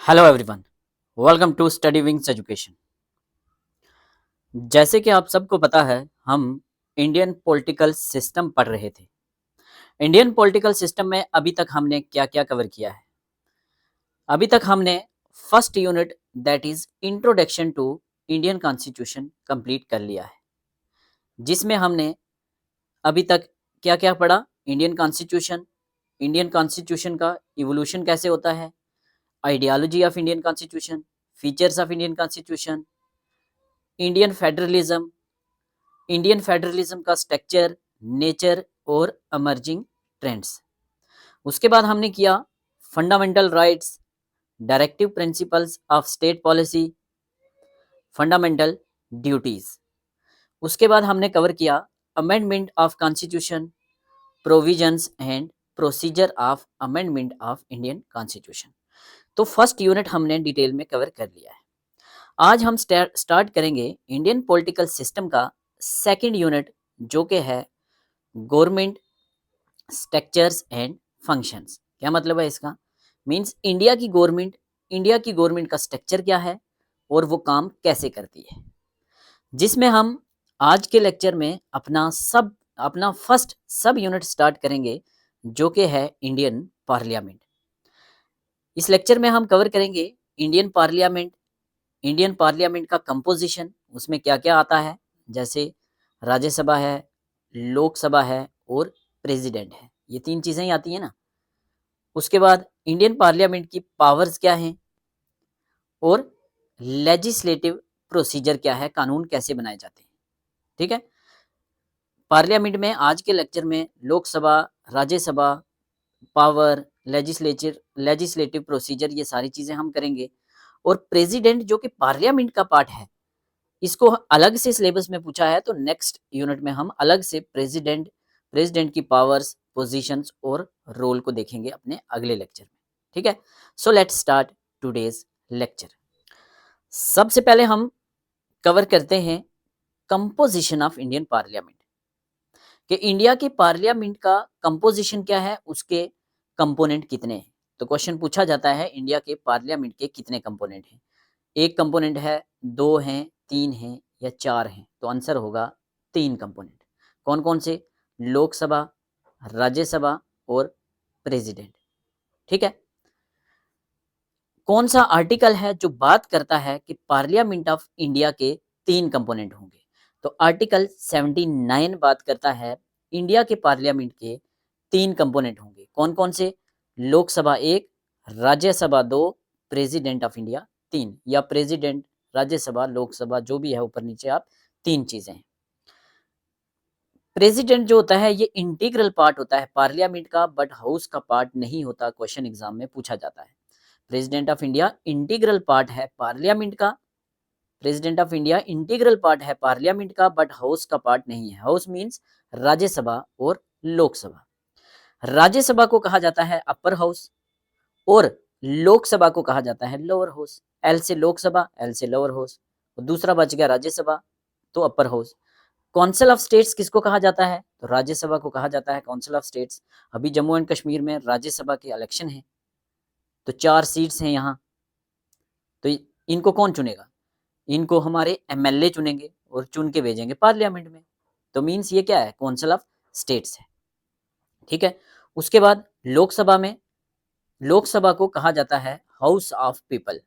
Hello everyone, welcome to study wings education. जैसे कि आप सबको पता है, हम इंडियन पॉलिटिकल सिस्टम पढ़ रहे थे। इंडियन पॉलिटिकल सिस्टम में अभी तक हमने क्या क्या कवर किया है? अभी तक हमने first unit that is introduction to Indian constitution complete कर लिया है, जिसमें हमने अभी तक क्या क्या पढ़ा? इंडियन कॉन्स्टिट्यूशन का इवोल्यूशन कैसे होता है, ideology of Indian constitution, features of Indian constitution, Indian federalism का स्ट्रक्चर, नेचर और अमर्जिंग ट्रेंड्स। उसके बाद हमने किया fundamental rights, directive principles of state policy, fundamental duties. उसके बाद हमने कवर किया amendment of constitution, provisions and procedure of amendment of Indian constitution. तो फर्स्ट यूनिट हमने डिटेल में कवर कर लिया है। आज हम स्टार्ट करेंगे इंडियन पॉलिटिकल सिस्टम का सेकंड यूनिट, जो कि है गवर्नमेंट स्ट्रक्चर्स एंड फंक्शंस। क्या मतलब है इसका? मींस इंडिया की गवर्नमेंट का स्ट्रक्चर क्या है और वो काम कैसे करती है, जिसमें हम आज के लेक्चर में अपना फर्स्ट सब यूनिट स्टार्ट करेंगे, जो कि है इंडियन पार्लियामेंट। इस लेक्चर में हम कवर करेंगे इंडियन पार्लियामेंट, इंडियन पार्लियामेंट का कंपोजिशन, उसमें क्या क्या आता है, जैसे राज्यसभा है, लोकसभा है और प्रेसिडेंट है। ये तीन चीज़ें ही आती हैं ना। उसके बाद इंडियन पार्लियामेंट की पावर्स क्या हैं और लेजिस्लेटिव प्रोसीजर क्या है, कानून कैसे बनाए जाते हैं। ठीक है। पार्लियामेंट में आज के लेक्चर में Lok Sabha, Rajya Sabha, power, legislative procedure, ये सारी चीज़ें हम करेंगे। और प्रेसिडेंट जो कि पार्लियामेंट का पार्ट है, इसको अलग से सिलेबस में पूछा है, तो नेक्स्ट यूनिट में हम अलग से प्रेसिडेंट की पावर्स, पोजीशंस और रोल को देखेंगे अपने अगले लेक्चर में। ठीक है। So let's start today's lecture. सबसे पहले हम कवर करते हैं कंपोजिशन ऑफ इंडियन पार्लियामेंट, कि इंडिया के पार्लियामेंट का कंपोजिशन क्या है, उसके कंपोनेंट कितने हैं। तो क्वेश्चन पूछा जाता है इंडिया के पार्लियामेंट के कितने कंपोनेंट हैं। एक कंपोनेंट है, दो हैं, तीन हैं या चार हैं? तो आंसर होगा तीन कंपोनेंट। कौन कौन से? लोकसभा, राज्यसभा और प्रेसिडेंट। ठीक है। कौन सा आर्टिकल है जो बात करता है कि पार्लियामेंट ऑफ इंडिया के तीन कंपोनेंट होंगे? तो आर्टिकल 79 बात करता है इंडिया के पार्लियामेंट के तीन कंपोनेंट होंगे। कौन कौन से? लोकसभा एक, राज्यसभा दो, प्रेसिडेंट ऑफ इंडिया तीन, या प्रेसिडेंट, राज्यसभा, लोकसभा, जो भी है ऊपर नीचे आप तीन चीजें हैं। प्रेसिडेंट जो होता है ये इंटीग्रल पार्ट होता है पार्लियामेंट का, बट हाउस का पार्ट नहीं होता। क्वेश्चन एग्जाम में पूछा जाता है। President of India integral part है पार्लियामेंट का, president of India integral part है पार्लियामेंट का, बट हाउस का पार्ट नहीं है। हाउस मींस राज्यसभा और लोकसभा। राज्यसभा को कहा जाता है अपर हाउस और लोकसभा को कहा जाता है लोअर हाउस। एल से लोकसभा, एल से लोअर हाउस, दूसरा बच गया राज्यसभा, तो upper house. Council of states किसको कहा जाता है? तो राज्यसभा को कहा जाता है काउंसिल ऑफ स्टेट्स। अभी जम्मू एंड कश्मीर में राज्यसभा के इलेक्शन है, तो 4 सीट्स हैं यहाँ, तो इनको कौन चुनेगा? इनको हमारे एमएलए चुनेंगे और चुन के भेजेंगे पार्लियामेंट में। तो मीन्स ये क्या है? काउंसिल ऑफ स्टेट्स है। ठीक है। उसके बाद लोकसभा को कहा जाता है हाउस ऑफ पीपल।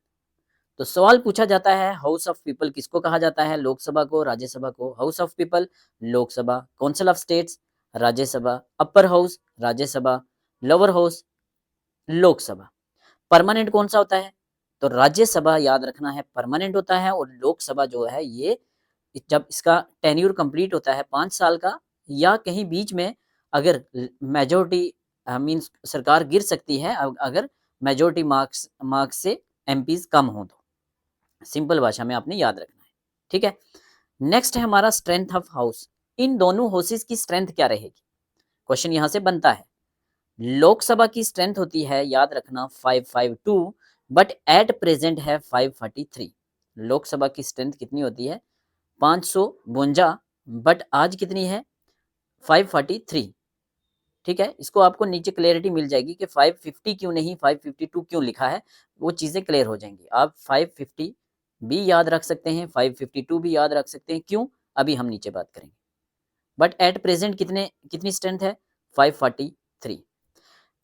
तो सवाल पूछा जाता है हाउस ऑफ पीपल किसको कहा जाता है? लोकसभा को, राज्यसभा को। House of people Lok Sabha, council of states Rajya Sabha, upper house Rajya Sabha, lower house Lok Sabha. Permanent कौन सा होता है? तो राज्यसभा याद रखना है परमानेंट होता है, और लोकसभा जो है ये जब इसका टेन्यूर कंप्लीट होता है 5 साल का, या कहीं बीच में अगर मेजोरिटी मींस सरकार गिर सकती है अगर मेजोरिटी मार्क्स से एमपीज कम हो, तो सिंपल भाषा में आपने याद रखना है। ठीक है। नेक्स्ट है हमारा स्ट्रेंथ ऑफ हाउस। इन दोनों हाउसेस की स्ट्रेंथ क्या रहेगी? क्वेश्चन यहां से बनता है। लोकसभा की स्ट्रेंथ होती है, याद रखना, 552, बट एट प्रेजेंट है 543। लोकसभा की स्ट्रेंथ कितनी होती है? 552, बट आज कितनी है? 543। ठीक है, इसको आपको नीचे क्लैरिटी मिल जाएगी कि 550 क्यों नहीं 552 क्यों लिखा है, वो चीज़ें क्लियर हो जाएंगी। आप 550 भी याद रख सकते हैं, 552 भी याद रख सकते हैं, क्यों, अभी हम नीचे बात करेंगे। बट एट प्रेजेंट कितनी स्ट्रेंथ है, 543।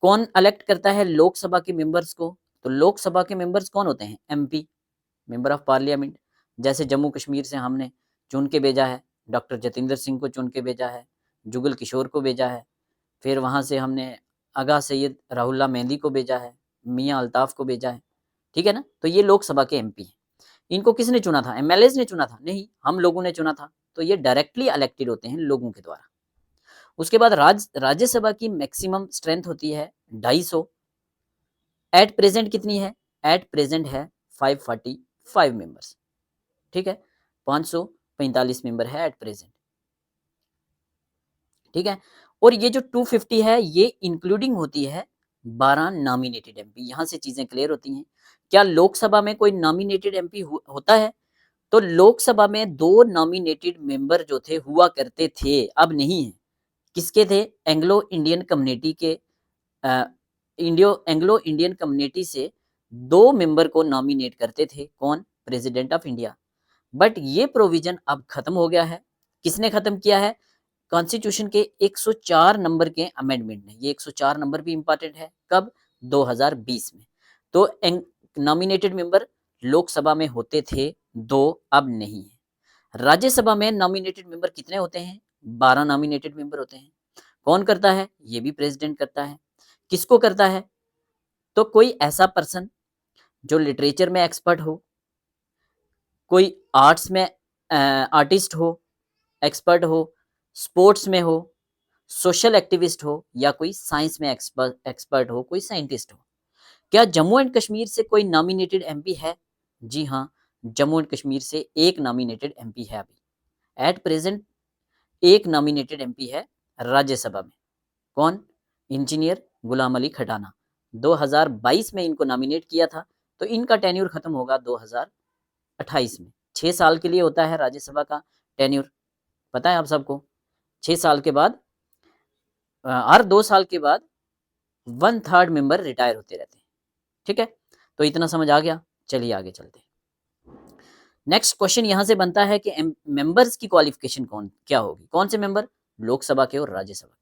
कौन इलेक्ट करता है लोकसभा के मेंबर्स को, तो लोकसभा के मेंबर्स कौन होते हैं, एमपी, मेंबर ऑफ पार्लियामेंट। जैसे जम्मू कश्मीर से हमने चुन के भेजा है, डॉक्टर जतिंदर सिंह को चुन के भेजा है, जुगल किशोर को भेजा है, फिर वहाँ से हमने आगा सैयद राहुल्ला मेहंदी को भेजा है, मियाँ अल्ताफ़ को भेजा है, ठीक है ना। तो ये लोकसभा के एमपी हैं। इनको किसने चुना था, एमएलएज ने चुना था, नहीं, हम लोगों ने चुना था। तो ये डायरेक्टली इलेक्टेड होते हैं लोगों के द्वारा। उसके बाद राज्यसभा की मैक्सिमम स्ट्रेंथ होती है 250। एट प्रेजेंट कितनी है, एट प्रेजेंट है 545 मेंबर्स, ठीक है, 545 मेंबर है एट प्रेजेंट, ठीक है। और ये जो 250 है ये इंक्लूडिंग होती है 12 नॉमिनेटेड एमपी। यहां से चीजें क्लियर होती हैं। क्या लोकसभा में कोई नॉमिनेटेड एमपी होता है, तो लोकसभा में 2 नॉमिनेटेड मेंबर जो थे हुआ करते थे, अब नहीं है। किसके थे, एंग्लो इंडियन कम्युनिटी के, एंग्लो इंडियन कम्युनिटी से 2 मेंबर को नॉमिनेट करते थे, कौन, प्रेसिडेंट ऑफ इंडिया। बट ये प्रोविजन अब खत्म हो गया है। किसने खत्म किया है, कॉन्स्टिट्यूशन के 104 नंबर के अमेंडमेंट ने। ये 104 नंबर भी इंपॉर्टेंट है, कब, 2020 में। तो नॉमिनेटेड मेंबर लोकसभा में होते थे 2, अब नहीं है। राज्यसभा में नॉमिनेटेड मेंबर कितने होते हैं, 12 नॉमिनेटेड मेंबर होते हैं। कौन करता है, ये भी प्रेसिडेंट करता है। किसको करता है, तो कोई ऐसा पर्सन जो लिटरेचर में एक्सपर्ट हो, कोई आर्ट्स में आर्टिस्ट हो, एक्सपर्ट हो, स्पोर्ट्स में हो, सोशल एक्टिविस्ट हो, या कोई साइंस में एक्सपर्ट हो, कोई साइंटिस्ट हो। क्या जम्मू एंड कश्मीर से कोई नॉमिनेटेड एमपी है, जी हाँ, जम्मू एंड कश्मीर से एक नॉमिनेटेड एमपी है अभी एट प्रेजेंट। एक नॉमिनेटेड एमपी है राज्यसभा में, कौन, इंजीनियर गुलाम अली खटाना। 2022 में इनको नॉमिनेट किया था, तो इनका टेन्यूर खत्म होगा 2028 में। 6 साल के लिए होता है राज्यसभा का टेन्यूर, पता है आप सबको। 6 साल के बाद, हर 2 साल के बाद 1/3 मेंबर रिटायर होते रहते हैं, ठीक है। तो इतना समझ आ गया, चलिए आगे चलते हैं। नेक्स्ट क्वेश्चन यहां से बनता है कि मेंबर्स की क्वालिफिकेशन क्या होगी, कौन से मेंबर, लोकसभा के और राज्यसभा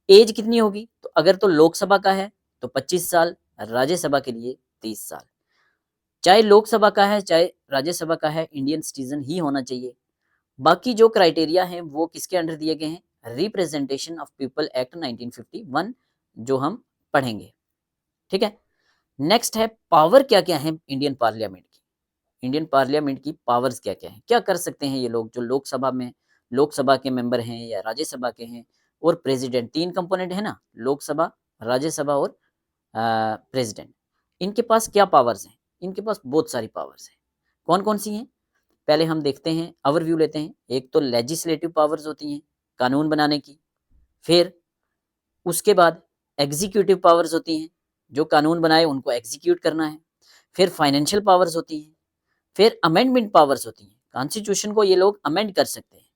के। एज कितनी होगी, तो अगर तो लोकसभा का है तो 25 साल, राज्यसभा के लिए 30 साल। चाहे लोकसभा का है चाहे राज्यसभा का है, इंडियन सिटीजन ही होना चाहिए। बाकी जो क्राइटेरिया हैं वो किसके अंडर दिए गए हैं, रिप्रेजेंटेशन ऑफ पीपल एक्ट 1951, जो हम पढ़ेंगे, ठीक है। नेक्स्ट है पावर क्या क्या है इंडियन पार्लियामेंट की। इंडियन पार्लियामेंट की पावर्स क्या क्या है, क्या कर सकते हैं ये लोग जो लोकसभा के मेंबर हैं या राज्यसभा के हैं, और प्रेसिडेंट, 3 कंपोनेंट है ना, लोकसभा, राज्यसभा और प्रेसिडेंट। इनके पास क्या पावर्स हैं, इनके पास बहुत सारी पावर्स हैं। कौन कौन सी हैं, पहले हम देखते हैं, ओवरव्यू लेते हैं। एक तो लेजिस्लेटिव पावर्स होती हैं, कानून बनाने की। फिर उसके बाद एग्जीक्यूटिव पावर्स होती हैं, जो कानून बनाए उनको एग्जीक्यूट करना है। फिर फाइनेंशियल पावर्स होती हैं। फिर अमेंडमेंट पावर्स होती हैं, कॉन्स्टिट्यूशन को ये लोग अमेंड कर सकते हैं।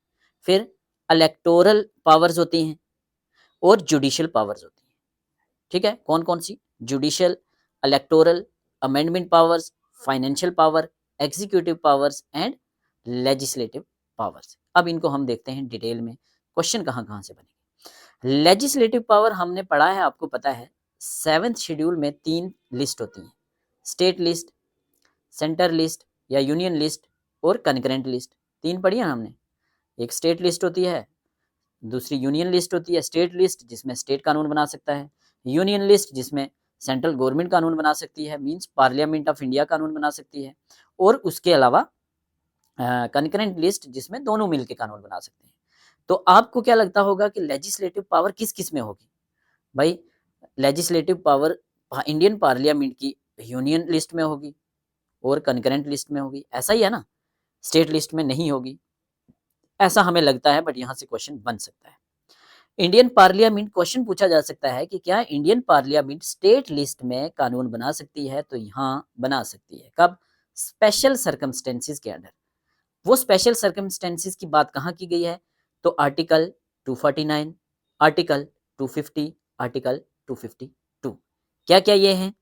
फिर इलेक्टोरल पावर्स होती हैं और जुडिशियल पावर्स होती हैं, ठीक है। कौन कौन सी, judicial, electoral, amendment powers, financial power, executive powers and legislative powers. अब इनको हम देखते हैं डिटेल में, क्वेश्चन कहाँ कहाँ से बनेंगे। लेजिस्लेटिव पावर हमने पढ़ा है, आपको पता है 7th शेड्यूल में 3 लिस्ट होती हैं, स्टेट लिस्ट, सेंटर लिस्ट या यूनियन लिस्ट और कनकरेंट लिस्ट। 3 पढ़ी है हमने। एक स्टेट लिस्ट होती है, दूसरी यूनियन लिस्ट होती है, स्टेट लिस्ट जिसमें स्टेट कानून बना सकता है, यूनियन लिस्ट जिसमें सेंट्रल गवर्नमेंट कानून बना सकती है, मींस पार्लियामेंट ऑफ इंडिया कानून बना सकती है, और उसके अलावा कनकरेंट लिस्ट जिसमें दोनों मिलकर कानून बना सकते हैं। तो आपको क्या लगता होगा कि लेजिस्लेटिव पावर किस किस में होगी, भाई लेजिस्लेटिव पावर इंडियन पार्लियामेंट की यूनियन लिस्ट में होगी और कनकरेंट लिस्ट में होगी, ऐसा ही है ना, स्टेट लिस्ट में नहीं होगी, ऐसा हमें लगता है, बट यहाँ से क्वेश्चन बन सकता है। इंडियन पार्लियामेंट, क्वेश्चन पूछा जा सकता है कि क्या इंडियन पार्लियामेंट स्टेट लिस्ट में कानून बना सकती है, तो यहाँ बना सकती है, कब, स्पेशल सर्कमस्टेंसेस के अंडर। वो स्पेशल सर्कमस्टेंसेस की बात कहाँ की गई है, तो आर्टिकल 249, आर्टिकल 250, आर्टिकल 252। क्या क्या ये हैं?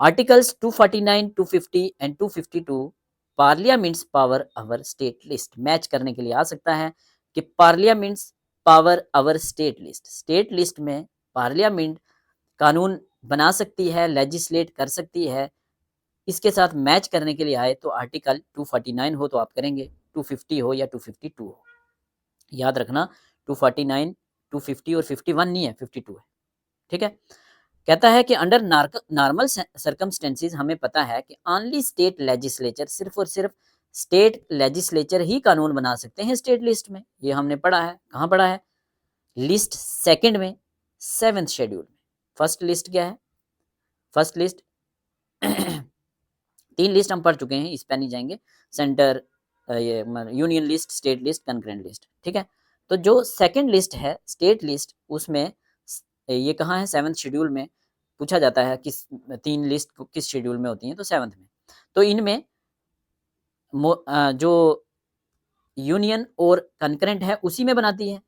Articles 249, 250 and 252 parliaments power our state list. Match करने के लिए आ सकता है कि पार्लियामेंट्स पावर अवर स्टेट लिस्ट, स्टेट लिस्ट में पार्लियामेंट कानून बना सकती है, लेजिस्लेट कर सकती है। इसके साथ मैच करने के लिए आए तो आर्टिकल 249 हो तो आप करेंगे, 250 हो या 252 हो। याद रखना 249, 250 और 51 नहीं है, 52 है। ठीक है। कहता है कि अंडर नॉर्मल सर्कमस्टेंसेस हमें पता है कि ओनली स्टेट लेजिस्लेचर, सिर्फ और सिर्फ स्टेट लेजिस्लेचर ही कानून बना सकते हैं स्टेट लिस्ट में। ये हमने पढ़ा है। कहाँ पढ़ा है? लिस्ट सेकंड में, 7th शेड्यूल में। फर्स्ट लिस्ट क्या है? फर्स्ट लिस्ट 3 लिस्ट हम पढ़ चुके हैं, इस पे नहीं जाएंगे। सेंटर, ये union list, state list, concurrent list. ठीक है। तो जो सेकंड लिस्ट है स्टेट लिस्ट, उसमें ये कहाँ है? 7th शेड्यूल में। पूछा जाता है किस 3 लिस्ट किस शेड्यूल में होती हैं, तो 7th में। तो इनमें जो यूनियन और कंकरेंट है उसी में बनाती है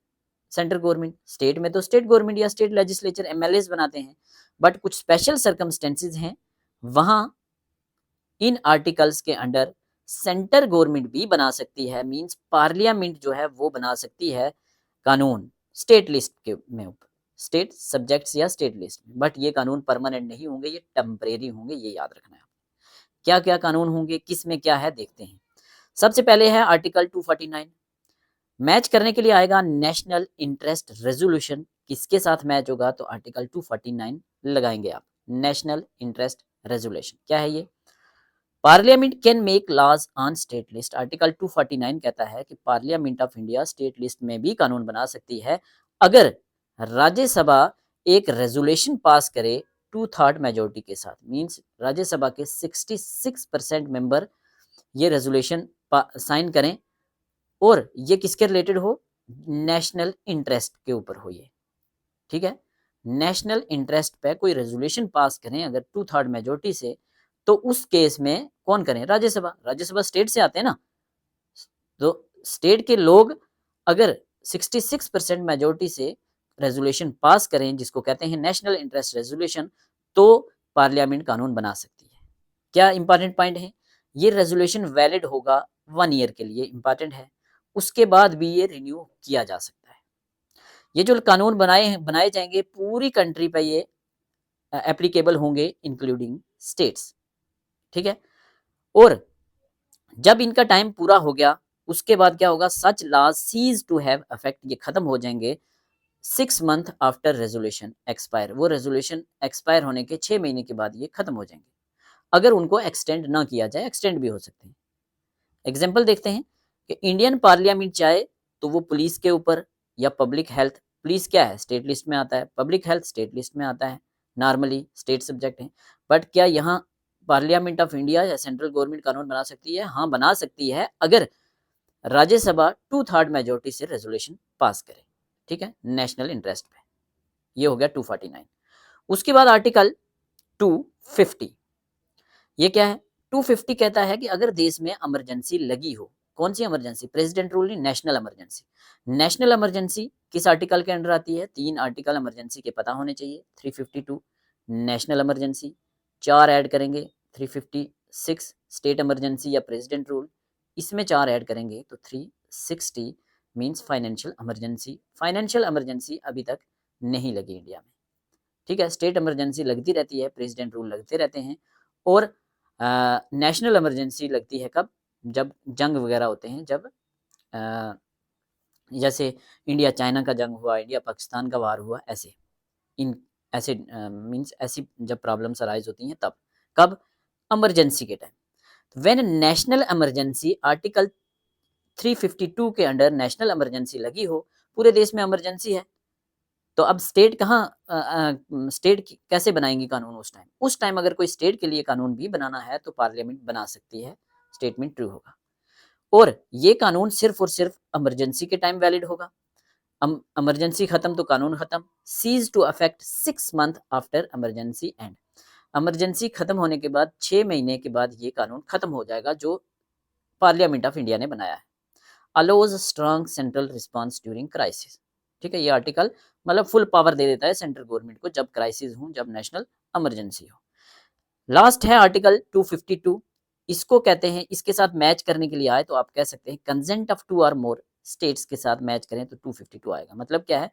सेंट्रल गवर्नमेंट। स्टेट में तो स्टेट गवर्नमेंट या स्टेट लेजिस्लेचर, एमएलएस बनाते हैं। बट कुछ स्पेशल सर्कमस्टेंसेज हैं, वहां इन आर्टिकल्स के अंडर सेंटर गवर्नमेंट भी बना सकती है। मींस पार्लियामेंट जो है वो बना सकती है कानून स्टेट लिस्ट के में ऊपर, स्टेट सब्जेक्ट्स या स्टेट लिस्ट में। बट ये कानून परमानेंट नहीं होंगे, ये टेम्परेरी होंगे, ये याद रखना है। क्या क्या कानून होंगे, किस में क्या है, देखते हैं। सबसे पहले है आर्टिकल 249। मैच करने के लिए आएगा नेशनल इंटरेस्ट रेजोल्यूशन। किसके साथ मैच होगा? तो आर्टिकल 249 लगाएंगे आप। नेशनल इंटरेस्ट रेजोल्यूशन क्या है ये? Parliament can make laws on state list. Article 249 कहता है कि parliament of India state list में भी कानून बना सकती है अगर राज्यसभा एक रेजोल्यूशन पास करे 2/3 मेजोरिटी के साथ। मींस राज्यसभा के 66% मेंबर ये रेजोल्यूशन साइन करें और ये किसके रिलेटेड हो? नेशनल इंटरेस्ट के ऊपर हो ये। ठीक है। नेशनल इंटरेस्ट पे कोई रेजोल्यूशन पास करें अगर 2/3 मेजोरिटी से, तो उस केस में कौन करें? राज्यसभा। राज्यसभा स्टेट से आते हैं ना, तो स्टेट के लोग अगर 66% मेजोरिटी से रेजोल्यूशन पास करें, जिसको कहते हैं नेशनल इंटरेस्ट रेजोल्यूशन, तो पार्लियामेंट कानून बना सकती है। क्या इंपॉर्टेंट पॉइंट है? ये रेजोल्यूशन वैलिड होगा 1 ईयर के लिए, इंपॉर्टेंट है। उसके बाद भी ये रिन्यू किया जा सकता है। ये जो कानून बनाए जाएंगे पूरी कंट्री पे ये एप्लीकेबल होंगे, इंक्लूडिंग स्टेट्स। ठीक है। और जब इनका टाइम पूरा हो गया, उसके बाद क्या होगा? Such laws cease to have effect, ये खत्म हो जाएंगे 6 मंथ आफ्टर रेजोल्यूशन एक्सपायर। वो रेजोल्यूशन एक्सपायर होने के 6 महीने के बाद ये खत्म हो जाएंगे। अगर उनको एक्सटेंड ना किया जाए, एक्सटेंड भी हो सकते हैं। एग्जाम्पल देखते हैं कि इंडियन पार्लियामेंट चाहे तो वो पुलिस के ऊपर या पब्लिक हेल्थ, पुलिस क्या है? स्टेट लिस्ट में आता है। पब्लिक हेल्थ स्टेट लिस्ट में आता है, नॉर्मली स्टेट सब्जेक्ट है। बट क्या यहाँ पार्लियामेंट ऑफ इंडिया या सेंट्रल गवर्नमेंट कानून बना सकती है? हाँ, बना सकती है अगर राज्यसभा 2/3 मेजोरिटी से रेजोल्यूशन पास करे। ठीक है, नेशनल इंटरेस्ट पे। ये हो गया 249। उसके बाद आर्टिकल 250। ये क्या है? 250 कहता है कि अगर देश में इमरजेंसी लगी हो, कौन सी इमरजेंसी? प्रेसिडेंट रूल नहीं, नेशनल इमरजेंसी। नेशनल इमरजेंसी किस आर्टिकल के अंडर आती है? 3 आर्टिकल इमरजेंसी के पता होने चाहिए। 352 नेशनल इमरजेंसी, 4 ऐड करेंगे 356 स्टेट इमरजेंसी या प्रेसिडेंट रूल, इसमें 4 ऐड करेंगे तो 360 means financial emergency. Financial emergency अभी तक नहीं लगी इंडिया में। ठीक है, स्टेट इमरजेंसी लगती रहती है, प्रेसिडेंट रूल लगते रहते हैं, और नेशनल इमरजेंसी लगती है कब? जब जंग वगैरह होते हैं, जब जैसे इंडिया चाइना का जंग हुआ, इंडिया पाकिस्तान का वार हुआ, ऐसे इन ऐसे मींस ऐसी जब प्रॉब्लम्स अराइज होती हैं तब। कब? इमरजेंसी के time. When national emergency, article 352 के अंडर नेशनल इमरजेंसी लगी हो, पूरे देश में इमरजेंसी है, तो अब स्टेट कहाँ स्टेट कैसे बनाएंगी कानून उस टाइम? उस टाइम अगर कोई स्टेट के लिए कानून भी बनाना है तो पार्लियामेंट बना सकती है, स्टेटमेंट ट्रू होगा। और ये कानून सिर्फ और सिर्फ इमरजेंसी के टाइम वैलिड होगा। इमरजेंसी खत्म तो कानून खत्म। Cease to affect 6 month after emergency end. Emergency खत्म होने के बाद 6 महीने के बाद ये कानून खत्म हो जाएगा जो पार्लियामेंट ऑफ इंडिया ने बनाया है। Allows strong central response during crisis. ठीक है, ये आर्टिकल मतलब फुल पावर दे देता है सेंट्रल गवर्नमेंट को जब क्राइसिस हो, जब नेशनल इमरजेंसी हो। लास्ट है आर्टिकल 252, इसको कहते हैं, इसके साथ मैच करने के लिए आए तो आप कह सकते हैं कंसेंट ऑफ 2 और मोर स्टेट्स के साथ मैच करें तो 252 आएगा। मतलब क्या है,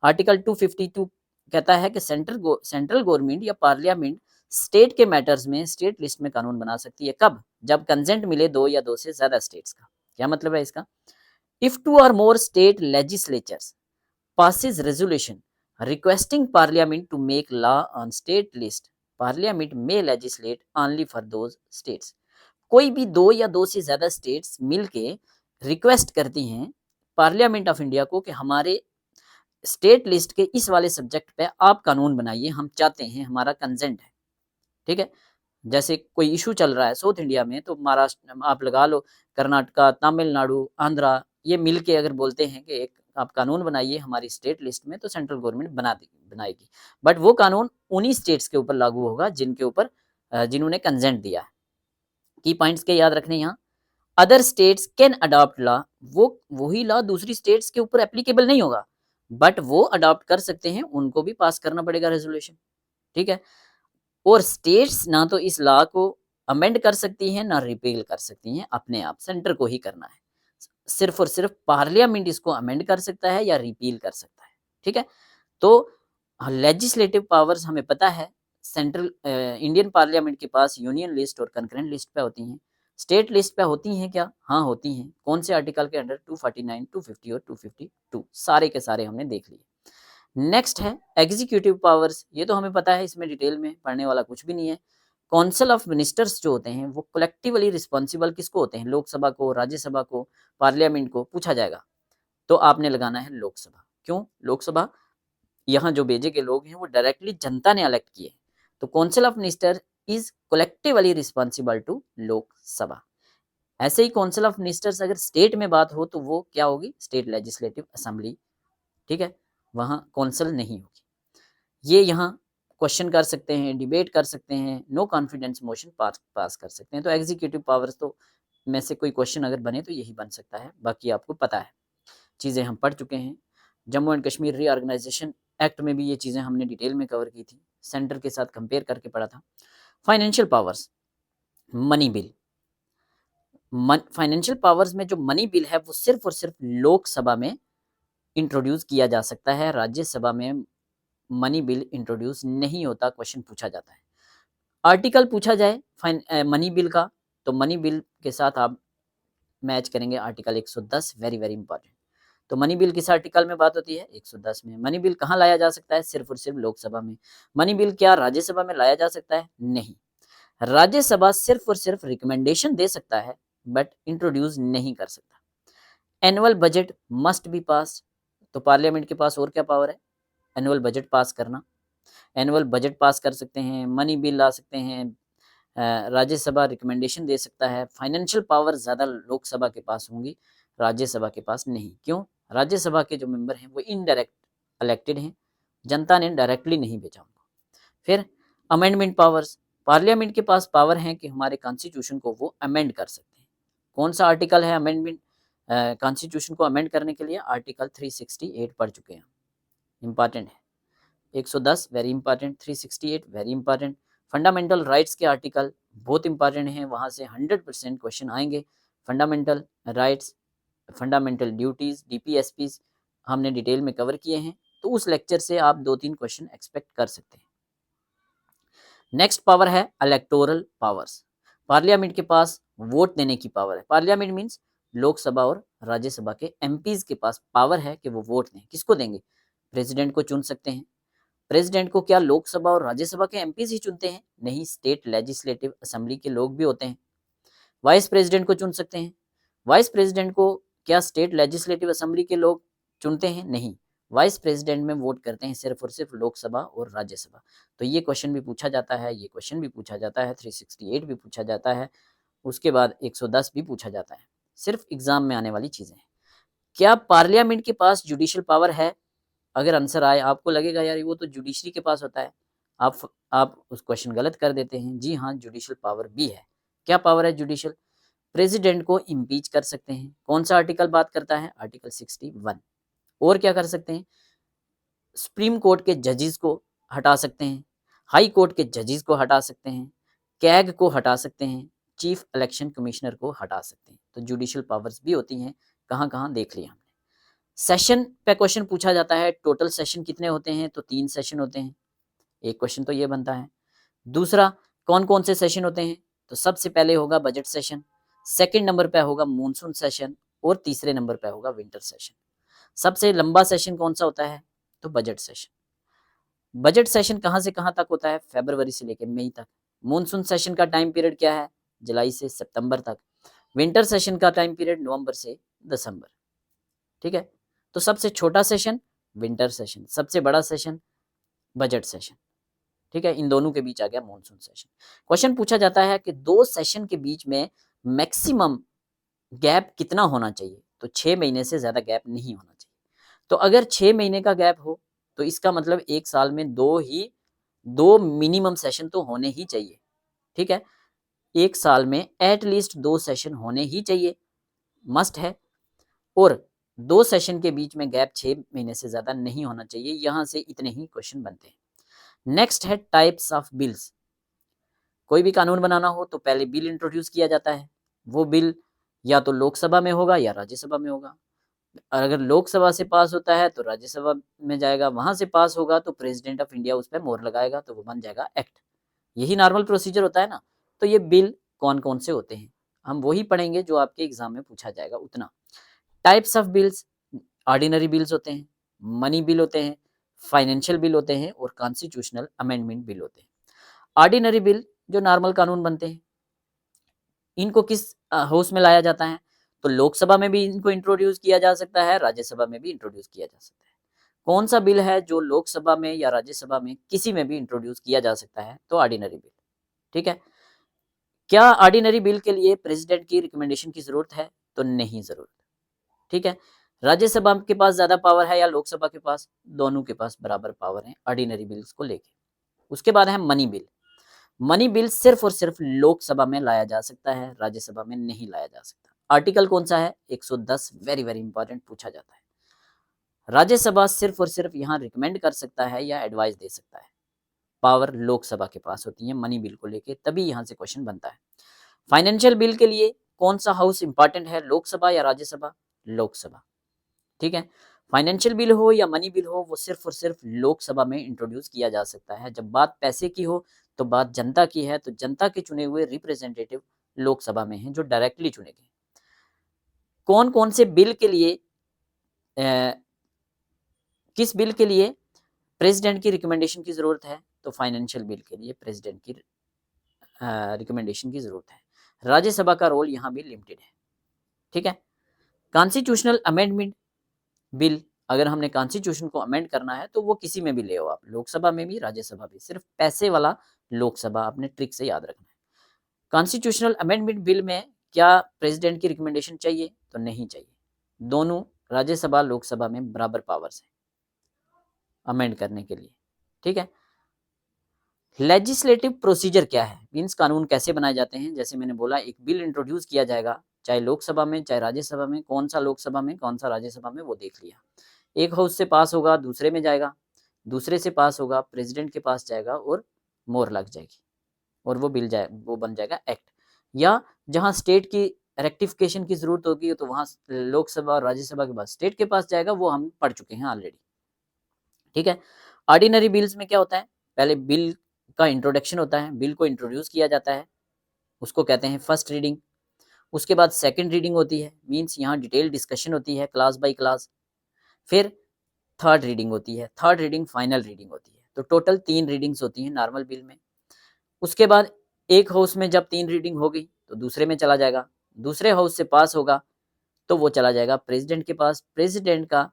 आर्टिकल 252 कहता है कि सेंट्रल गवर्नमेंट या पार्लियामेंट स्टेट के मैटर्स में स्टेट लिस्ट में कानून बना सकती है। कब? जब कंसेंट मिले 2 या 2 से ज्यादा स्टेट्स का। क्या मतलब है इसका? इफ 2 और more state legislatures passes resolution requesting parliament to make law on state list, parliament may legislate only for those states। कोई भी 2 या 2 से ज्यादा स्टेट्स मिलके रिक्वेस्ट करती हैं पार्लियामेंट ऑफ इंडिया को कि हमारे स्टेट लिस्ट के इस वाले सब्जेक्ट पे आप कानून बनाइए, हम चाहते हैं, हमारा कंसेंट है। ठीक है, जैसे कोई इशू चल रहा है साउथ इंडिया में, तो महाराष्ट्र आप लगा लो, कर्नाटका, तमिलनाडु, आंध्रा, ये मिलके अगर बोलते हैं कि एक आप कानून बनाइए हमारी स्टेट लिस्ट में, तो सेंट्रल गवर्नमेंट बनाएगी। बट वो कानून उन्हीं स्टेट्स के ऊपर लागू होगा जिनके ऊपर जिन्होंने कंसेंट दिया है। की पॉइंट्स के याद रखने यहाँ, other states can adopt law, वो वही लॉ दूसरी स्टेट्स के ऊपर एप्लीकेबल नहीं होगा, बट वो अडॉप्ट कर सकते हैं, उनको भी पास करना पड़ेगा रेजोल्यूशन। ठीक है, और स्टेट्स ना तो इस लॉ को अमेंड कर सकती हैं ना रिपील कर सकती हैं, अपने आप सेंटर को ही करना है। सिर्फ और सिर्फ पार्लियामेंट इसको अमेंड कर सकता है या रिपील कर सकता है। ठीक है, तो लेजिस्लेटिव पावर्स हमें पता है सेंट्रल इंडियन पार्लियामेंट के पास यूनियन लिस्ट और कंकरेंट लिस्ट पे होती हैं। स्टेट लिस्ट पे होती हैं क्या? हाँ होती हैं। कौन से आर्टिकल के अंडर? 249, 250 और 252, सारे के सारे हमने देख लिए। नेक्स्ट है एग्जीक्यूटिव पावर्स, ये तो हमें पता है, इसमें डिटेल में पढ़ने वाला कुछ भी नहीं है। काउंसिल ऑफ मिनिस्टर्स जो होते हैं वो कलेक्टिवली रिस्पॉन्सिबल किसको होते हैं? लोकसभा को, राज्यसभा को, पार्लियामेंट को। पूछा जाएगा तो आपने लगाना है लोकसभा। क्यों लोकसभा? यहाँ जो भेजे के लोग हैं वो डायरेक्टली जनता ने इलेक्ट किए, तो council of minister is collectively responsible to Lok Sabha. ऐसे ही काउंसिल ऑफ मिनिस्टर्स अगर स्टेट में बात हो तो वो क्या होगी? State legislative assembly. ठीक है, वहां काउंसिल नहीं होगी। ये यहाँ क्वेश्चन कर सकते हैं, डिबेट कर सकते हैं, नो कॉन्फिडेंस मोशन पास कर सकते हैं। तो एग्जीक्यूटिव पावर्स तो में से कोई क्वेश्चन अगर बने तो यही बन सकता है, बाकी आपको पता है, चीज़ें हम पढ़ चुके हैं। Jammu and Kashmir reorganisation act में भी ये चीज़ें हमने डिटेल में कवर की थी, सेंटर के साथ कंपेयर करके पढ़ा था। Financial powers, money bill, financial powers में जो मनी बिल है वो सिर्फ और सिर्फ लोकसभा में इंट्रोड्यूस किया जा सकता है, राज्यसभा में मनी बिल इंट्रोड्यूस नहीं होता। क्वेश्चन पूछा जाता है, आर्टिकल पूछा जाए मनी बिल का, तो मनी बिल के साथ आप मैच करेंगे आर्टिकल 110, वेरी वेरी इंपॉर्टेंट। तो मनी बिल किस आर्टिकल में बात होती है? 110 में। मनी बिल कहाँ लाया जा सकता है? सिर्फ और सिर्फ लोकसभा में। मनी बिल क्या राज्यसभा में लाया जा सकता है? नहीं, राज्यसभा सिर्फ और सिर्फ रिकमेंडेशन दे सकता है बट इंट्रोड्यूस नहीं कर सकता। एनुअल बजट मस्ट बी पास, तो पार्लियामेंट के पास और क्या पावर है? एनुअल बजट पास करना। एनुअल बजट पास कर सकते हैं, मनी बिल ला सकते हैं, राज्यसभा रिकमेंडेशन दे सकता है। फाइनेंशियल पावर ज़्यादा लोकसभा के पास होंगी, राज्यसभा के पास नहीं। क्यों? राज्यसभा के जो मेंबर हैं वो इनडायरेक्ट इलेक्टेड हैं, जनता ने डायरेक्टली नहीं भेजा उनको। फिर अमेंडमेंट पावर्स, पार्लियामेंट के पास पावर है कि हमारे कॉन्स्टिट्यूशन को वो अमेंड कर सकते हैं। कौन सा आर्टिकल है अमेंडमेंट कॉन्स्टिट्यूशन को अमेंड करने के लिए? आर्टिकल 368 पढ़ चुके हैं, इंपॉर्टेंट है। 110 very important, 368 very important. Fundamental rights के आर्टिकल बहुत इंपॉर्टेंट हैं, वहाँ से 100% क्वेश्चन आएंगे। Fundamental rights, fundamental duties, DPSPs हमने डिटेल में कवर किए हैं, तो उस लेक्चर से आप 2-3 क्वेश्चन एक्सपेक्ट कर सकते हैं। नेक्स्ट पावर है इलेक्टोरल पावर्स, पार्लियामेंट के पास वोट देने की पावर है। पार्लियामेंट मीन्स लोकसभा और राज्यसभा के एमपीज के पास पावर है कि वो वोट दें। किसको देंगे? प्रेसिडेंट को चुन सकते हैं। प्रेसिडेंट को क्या लोकसभा और राज्यसभा के एमपीज ही चुनते हैं? नहीं, स्टेट लेजिस्लेटिव असेंबली के लोग भी होते हैं। वाइस प्रेसिडेंट को चुन सकते हैं। वाइस प्रेसिडेंट को क्या स्टेट लेजिस्लेटिव असेंबली के लोग चुनते हैं? नहीं, वाइस प्रेसिडेंट में वोट करते हैं सिर्फ और सिर्फ लोकसभा और राज्यसभा। तो ये क्वेश्चन भी पूछा जाता है, ये क्वेश्चन भी पूछा जाता है, 368 भी पूछा जाता है, उसके बाद 110 भी पूछा जाता है। सिर्फ एग्जाम में आने वाली चीजें हैं। क्या पार्लियामेंट के पास जुडिशियल पावर है? अगर आंसर आए, आपको लगेगा यार वो तो जुडिशरी के पास होता है, आप उस क्वेश्चन गलत कर देते हैं। जी हाँ, जुडिशियल पावर भी है। क्या पावर है जुडिशियल? प्रेसिडेंट को इम्पीच कर सकते हैं। कौन सा आर्टिकल बात करता है? आर्टिकल 61। और क्या कर सकते हैं? सुप्रीम कोर्ट के जजेस को हटा सकते हैं, हाई कोर्ट के जजेस को हटा सकते हैं, कैग को हटा सकते हैं, चीफ इलेक्शन कमिश्नर को हटा सकते हैं। तो जुडिशियल पावर्स भी होती हैं, कहाँ कहाँ देख लिया हमने। सेशन पे क्वेश्चन पूछा जाता है, टोटल सेशन कितने होते हैं, तो 3 सेशन होते हैं। एक क्वेश्चन तो ये बनता है। दूसरा, कौन कौन से सेशन होते हैं, तो सबसे पहले होगा बजट सेशन, सेकंड नंबर पे होगा मॉनसून सेशन और तीसरे नंबर पे होगा विंटर सेशन। सबसे लंबा सेशन कौन सा होता है, तो बजट सेशन। बजट सेशन कहाँ से कहाँ तक होता है, फरवरी से लेकर मई तक। मॉनसून सेशन का टाइम पीरियड क्या है, जुलाई से सितंबर तक। विंटर सेशन का टाइम पीरियड नवंबर से दिसंबर। ठीक है, तो सबसे छोटा सेशन विंटर सेशन, सबसे बड़ा सेशन बजट सेशन। ठीक है, इन दोनों के बीच आ गया मॉनसून सेशन। क्वेश्चन पूछा जाता है कि 2 सेशन के बीच में मैक्सिमम गैप कितना होना चाहिए, तो 6 महीने से ज्यादा गैप नहीं होना चाहिए। तो अगर 6 महीने का गैप हो तो इसका मतलब एक साल में दो मिनिमम सेशन तो होने ही चाहिए। ठीक है, एक साल में एटलीस्ट 2 सेशन होने ही चाहिए, मस्ट है। और 2 सेशन के बीच में गैप 6 महीने से ज्यादा नहीं होना चाहिए। यहां से इतने ही क्वेश्चन बनते हैं। नेक्स्ट है टाइप्स ऑफ बिल्स। कोई भी कानून बनाना हो तो पहले बिल इंट्रोड्यूस किया जाता है। वो बिल या तो लोकसभा में होगा या राज्यसभा में होगा। अगर लोकसभा से पास होता है तो राज्यसभा में जाएगा, वहां से पास होगा तो प्रेसिडेंट ऑफ इंडिया उस पर मोहर लगाएगा तो वो बन जाएगा एक्ट। यही नॉर्मल प्रोसीजर होता है ना। तो ये बिल कौन कौन से होते हैं, हम वही पढ़ेंगे जो आपके एग्जाम में पूछा जाएगा उतना। Types of bills, ordinary bills होते हैं, मनी बिल होते हैं, फाइनेंशियल बिल होते हैं और कॉन्स्टिट्यूशनल अमेंडमेंट बिल होते हैं। ऑर्डिनरी बिल जो नॉर्मल कानून बनते हैं, इनको किस हाउस में लाया जाता है, तो लोकसभा में भी इनको इंट्रोड्यूस किया जा सकता है, राज्यसभा में भी इंट्रोड्यूस किया जा सकता है। कौन सा बिल है जो लोकसभा में या राज्यसभा में किसी में भी इंट्रोड्यूस किया जा सकता है, तो ऑर्डिनरी बिल। ठीक है, क्या ऑर्डिनरी बिल के लिए प्रेसिडेंट की रिकमेंडेशन की जरूरत है, तो नहीं जरूरत। ठीक है, राज्यसभा के पास ज्यादा पावर है या लोकसभा के पास, दोनों के पास बराबर पावर है ऑर्डिनरी बिल्स को लेके। उसके बाद है मनी बिल। मनी बिल सिर्फ और सिर्फ लोकसभा में लाया जा सकता है, राज्यसभा में नहीं लाया जा सकता। आर्टिकल कौन सा है, 110, वेरी वेरी इंपॉर्टेंट पूछा जाता है। राज्यसभा सिर्फ और सिर्फ यहाँ रिकमेंड कर सकता है या एडवाइस दे सकता है, पावर लोकसभा के पास होती है मनी बिल को लेके, तभी यहाँ से क्वेश्चन बनता है। फाइनेंशियल बिल के लिए कौन सा हाउस इंपॉर्टेंट है, लोकसभा या राज्यसभा, लोकसभा। ठीक है, फाइनेंशियल बिल हो या मनी बिल हो, वो सिर्फ और सिर्फ लोकसभा में इंट्रोड्यूस किया जा सकता है। जब बात पैसे की हो तो बात जनता की है, तो जनता के चुने हुए रिप्रेजेंटेटिव लोकसभा में हैं जो डायरेक्टली चुने गए। कौन कौन से बिल के लिए किस बिल के लिए प्रेसिडेंट की रिकमेंडेशन की जरूरत है, तो फाइनेंशियल बिल के लिए प्रेसिडेंट की रिकमेंडेशन की जरूरत है। राज्यसभा का रोल यहाँ भी लिमिटेड है। ठीक है, कॉन्स्टिट्यूशनल अमेंडमेंट बिल, अगर हमने कॉन्स्टिट्यूशन को अमेंड करना है तो वो किसी में भी ले आओ आप, लोकसभा में भी राज्यसभा भी, सिर्फ पैसे वाला लोकसभा, आपने ट्रिक से याद रखना है। कॉन्स्टिट्यूशनल अमेंडमेंट बिल में क्या प्रेसिडेंट की रिकमेंडेशन चाहिए, तो नहीं चाहिए। दोनों राज्यसभा लोकसभा में बराबर पावर्स है अमेंड करने के लिए। ठीक है, लेजिस्लेटिव प्रोसीजर क्या है, मीन्स कानून कैसे बनाए जाते हैं। जैसे मैंने बोला, एक बिल इंट्रोड्यूस किया जाएगा, चाहे लोकसभा में चाहे राज्यसभा में, कौन सा लोकसभा में कौन सा राज्यसभा में वो देख लिया। एक हाउस से पास होगा, दूसरे में जाएगा, दूसरे से पास होगा, प्रेसिडेंट के पास जाएगा और मोहर लग जाएगी और वो बन जाएगा एक्ट। या जहां स्टेट की रेक्टिफिकेशन की जरूरत होगी तो वहां लोकसभा और राज्यसभा के बाद स्टेट के पास जाएगा, वो हम पढ़ चुके हैं ऑलरेडी। ठीक है, ऑर्डिनरी बिल्स में क्या होता है, पहले बिल का इंट्रोडक्शन होता है, बिल को इंट्रोड्यूस किया जाता है, उसको कहते हैं फर्स्ट रीडिंग। उसके बाद सेकंड रीडिंग होती है, मींस यहाँ डिटेल डिस्कशन होती है क्लास बाय क्लास। फिर थर्ड रीडिंग होती है, थर्ड रीडिंग फाइनल रीडिंग होती है। तो टोटल 3 रीडिंग्स होती हैं नॉर्मल बिल में। उसके बाद एक हाउस में जब 3 रीडिंग हो गई तो दूसरे में चला जाएगा, दूसरे हाउस से पास होगा तो वो चला जाएगा प्रेसिडेंट के पास, प्रेसिडेंट का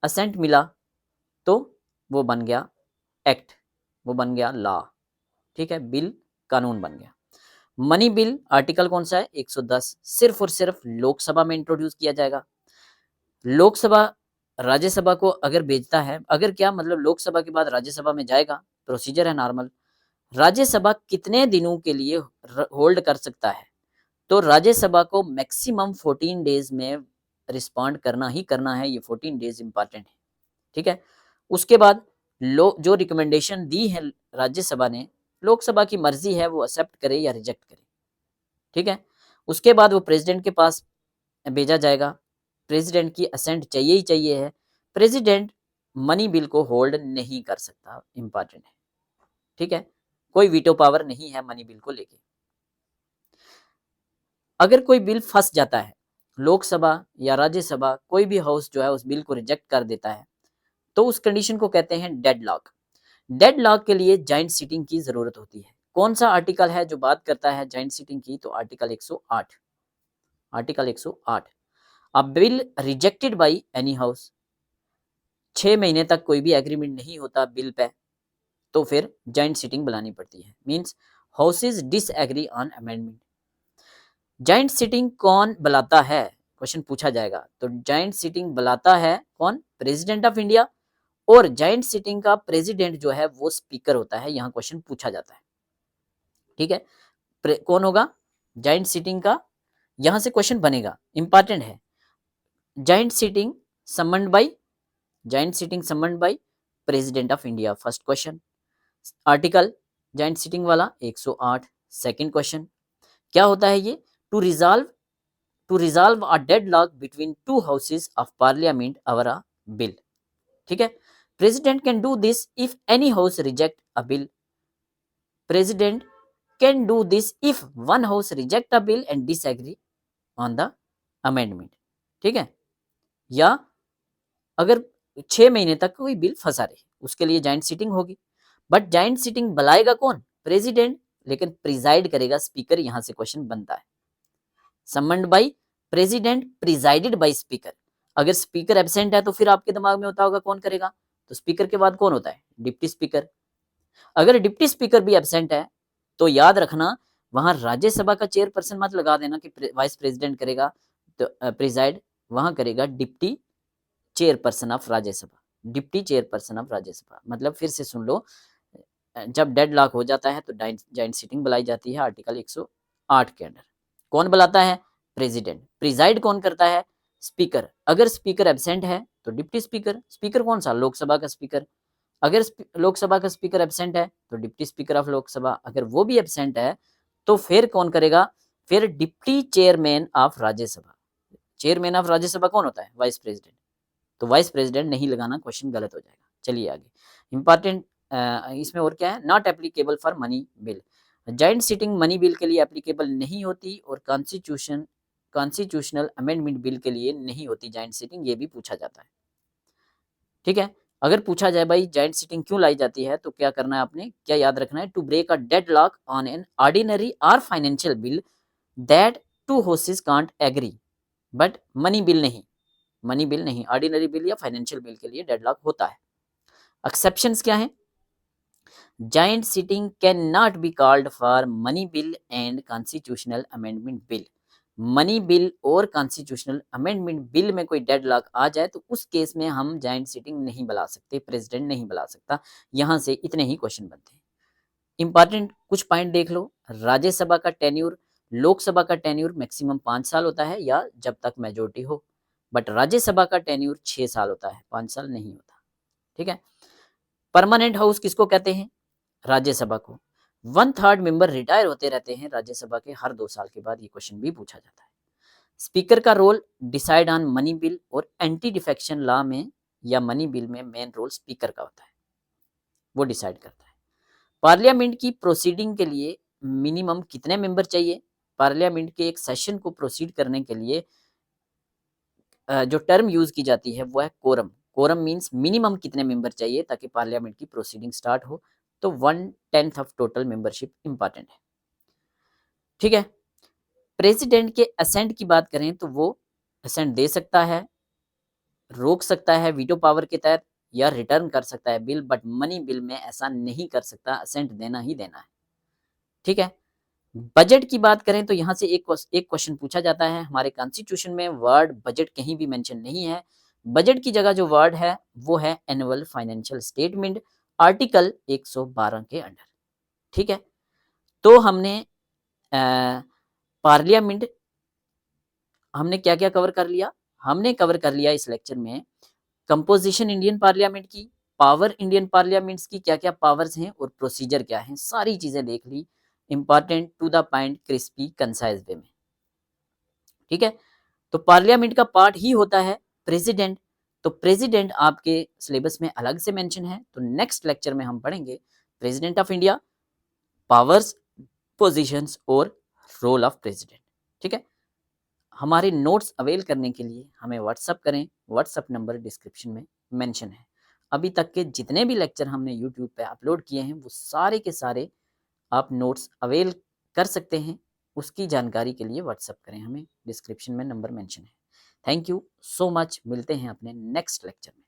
असेंट मिला तो वो बन गया एक्ट, वो बन गया लॉ। ठीक है, बिल कानून बन गया। मनी बिल आर्टिकल कौन सा है, 110, सिर्फ और सिर्फ लोकसभा में इंट्रोड्यूस किया जाएगा। लोकसभा राज्यसभा को अगर भेजता है, अगर क्या मतलब लोकसभा के बाद राज्यसभा में जाएगा, प्रोसीजर है नॉर्मल। राज्यसभा कितने दिनों के लिए होल्ड कर सकता है, तो राज्यसभा को मैक्सिमम 14 डेज में रिस्पॉन्ड करना ही करना है। ये 14 डेज इंपॉर्टेंट है। ठीक है, उसके बाद जो रिकमेंडेशन दी है राज्यसभा ने, लोकसभा की मर्जी है वो एक्सेप्ट करे या रिजेक्ट करे, ठीक है। उसके बाद वो प्रेसिडेंट के पास भेजा जाएगा, प्रेसिडेंट की असेंट चाहिए ही चाहिए है। प्रेसिडेंट मनी बिल को होल्ड नहीं कर सकता, इंपॉर्टेंट है, ठीक है। कोई वीटो पावर नहीं है मनी बिल को लेके। अगर कोई बिल फंस जाता है, लोकसभा या राज्यसभा कोई भी हाउस जो है उस बिल को रिजेक्ट कर देता है, तो उस कंडीशन को कहते हैं डेडलॉक। डेडलॉक के लिए जॉइंट सीटिंग की जरूरत होती है। कौन सा आर्टिकल है जो बात करता है जॉइंट सीटिंग की? तो article 108। Article 108, a bill rejected by any house, 6 महीने तक कोई भी एग्रीमेंट नहीं होता बिल पे, तो फिर जॉइंट सीटिंग बुलानी पड़ती है। Means houses disagree on amendment. Joint sitting कौन बुलाता है, क्वेश्चन पूछा जाएगा। तो जॉइंट सीटिंग बुलाता है कौन? President of India. और जॉइंट सीटिंग का प्रेसिडेंट जो है वो स्पीकर होता है, यहाँ क्वेश्चन पूछा जाता है, ठीक है। कौन होगा जॉइंट सीटिंग का? यहां से क्वेश्चन बनेगा, इंपॉर्टेंट है। Joint sitting summoned by, joint sitting summoned by president of India, first question. Article joint sitting वाला 108, सेकंड क्वेश्चन। क्या होता है ये? To resolve a deadlock between two houses of parliament over a bill, ठीक है। President can do this if any house reject a bill. President can do this if one house reject a bill and disagree on the amendment, ठीक है। या अगर 6 महीने तक कोई bill फंसा रहे, उसके लिए जॉइंट सीटिंग होगी। बट जॉइंट सीटिंग बुलाएगा कौन? प्रेसिडेंट, लेकिन प्रिजाइड करेगा स्पीकर, यहां से क्वेश्चन बनता है। Summoned by president, presided by speaker. अगर स्पीकर एब्सेंट है तो फिर आपके दिमाग में होता होगा कौन करेगा? तो स्पीकर के बाद कौन होता है? Deputy speaker. अगर डिप्टी स्पीकर भी एब्सेंट है तो याद रखना वहां राज्यसभा का चेयरपर्सन मत लगा देना कि वाइस प्रेसिडेंट करेगा, तो प्रिजाइड वहां करेगा deputy chairperson of Rajya Sabha. Deputy chairperson of Rajya Sabha मतलब, फिर से सुन लो, जब डेडलॉक हो जाता है तो जॉइंट सीटिंग बुलाई जाती है आर्टिकल 108 के अंडर। कौन बुलाता है? प्रेसिडेंट। प्रिजाइड कौन करता है? स्पीकर। अगर स्पीकर एब्सेंट है तो डिप्टी स्पीकर। स्पीकर कौन सा? लोकसभा का स्पीकर। अगर लोकसभा का स्पीकर एब्सेंट है तो डिप्टी स्पीकर ऑफ लोकसभा। अगर वो भी एब्सेंट है तो फिर कौन करेगा? फिर deputy chairman of Rajya Sabha. Chairman of Rajya Sabha कौन होता है? Vice president. तो वाइस प्रेसिडेंट नहीं लगाना, क्वेश्चन गलत हो जाएगा। चलिए आगे, इंपॉर्टेंट इसमें और क्या है? Not applicable for money bill. Joint sitting money bill के लिए एप्लीकेबल नहीं होती, और कॉन्स्टिट्यूशनल अमेंडमेंट बिल के लिए नहीं होती जॉइंट सीटिंग, ये भी पूछा जाता है, ठीक है। अगर पूछा जाए भाई जॉइंट सीटिंग क्यों लाई जाती है, तो क्या करना है आपने, क्या याद रखना है? To break a deadlock on an ordinary और financial bill that two houses can't agree, but money bill नहीं। मनी बिल नहीं, ऑर्डिनरी बिल या फाइनेंशियल बिल के लिए डेडलॉक होता है। एक्सेप्शंस क्या है? Joint sitting can not be called for money bill and constitutional amendment bill. Money bill और कॉन्स्टिट्यूशनल अमेंडमेंट बिल में कोई डेडलॉक आ जाए तो उस केस में हम जॉइंट सीटिंग नहीं बुला सकते, प्रेसिडेंट नहीं बुला सकता। यहां से इतने ही क्वेश्चन बनते हैं। इंपॉर्टेंट कुछ पॉइंट देख लो। राज्यसभा का टेन्यूर, लोकसभा का टेन्यूर मैक्सिमम 5 साल होता है या जब तक मेजोरिटी हो, बट राज्यसभा का टेन्यूर 6 साल होता है, 5 साल नहीं होता, ठीक है। परमानेंट हाउस किसको कहते हैं? राज्यसभा को। 1/3 मेंबर रिटायर होते रहते हैं राज्यसभा के हर 2 साल के बाद, ये क्वेश्चन भी पूछा जाता है। स्पीकर का role decide on money bill और एंटी डिफेक्शन लॉ में या मनी बिल में मेन रोल स्पीकर का होता है, वो डिसाइड करता है। पार्लियामेंट की प्रोसीडिंग के लिए मिनिमम कितने मेंबर चाहिए? पार्लियामेंट के एक सेशन को प्रोसीड करने के लिए जो टर्म यूज की जाती है वो है कोरम। कोरम मींस मिनिमम कितने मेंबर चाहिए ताकि पार्लियामेंट की प्रोसीडिंग स्टार्ट हो, तो 1/10 ऑफ टोटल मेंबरशिप इंपॉर्टेंट है, ठीक है। प्रेसिडेंट के असेंट की बात करें तो वो असेंट दे सकता है, रोक सकता है वीटो पावर के तहत, या रिटर्न कर सकता है बिल, बट मनी बिल में ऐसा नहीं कर सकता, असेंट देना ही देना है, ठीक है। बजट की बात करें तो यहाँ से एक क्वेश्चन पूछा जाता है। हमारे कॉन्स्टिट्यूशन में वर्ड बजट कहीं भी मेंशन नहीं है। बजट की जगह जो वर्ड है वो है एनुअल फाइनेंशियल स्टेटमेंट, आर्टिकल 112 के अंडर, ठीक है। तो हमने पार्लियामेंट हमने क्या क्या कवर कर लिया? हमने कवर कर लिया इस लेक्चर में कंपोजिशन इंडियन पार्लियामेंट की, पावर इंडियन पार्लियामेंट्स की क्या क्या पावर्स हैं और प्रोसीजर क्या है, सारी चीज़ें देख ली, important, to the point, crispy, concise way में। ठीक है, तो पार्लियामेंट का पार्ट ही होता है प्रेसिडेंट। तो प्रेसिडेंट आपके सिलेबस में अलग से मेंशन है, तो नेक्स्ट लेक्चर में हम पढ़ेंगे president of India, powers, positions और रोल ऑफ प्रेसिडेंट। ठीक है, हमारे नोट्स अवेल करने के लिए हमें व्हाट्सअप करें, व्हाट्सअप नंबर डिस्क्रिप्शन में मेंशन है। अभी तक के जितने भी लेक्चर हमने यूट्यूब पे अपलोड किए हैं वो सारे के सारे आप नोट्स अवेल कर सकते हैं। उसकी जानकारी के लिए व्हाट्सअप करें, हमें डिस्क्रिप्शन में नंबर मेंशन है। थैंक यू सो मच, मिलते हैं अपने नेक्स्ट लेक्चर में।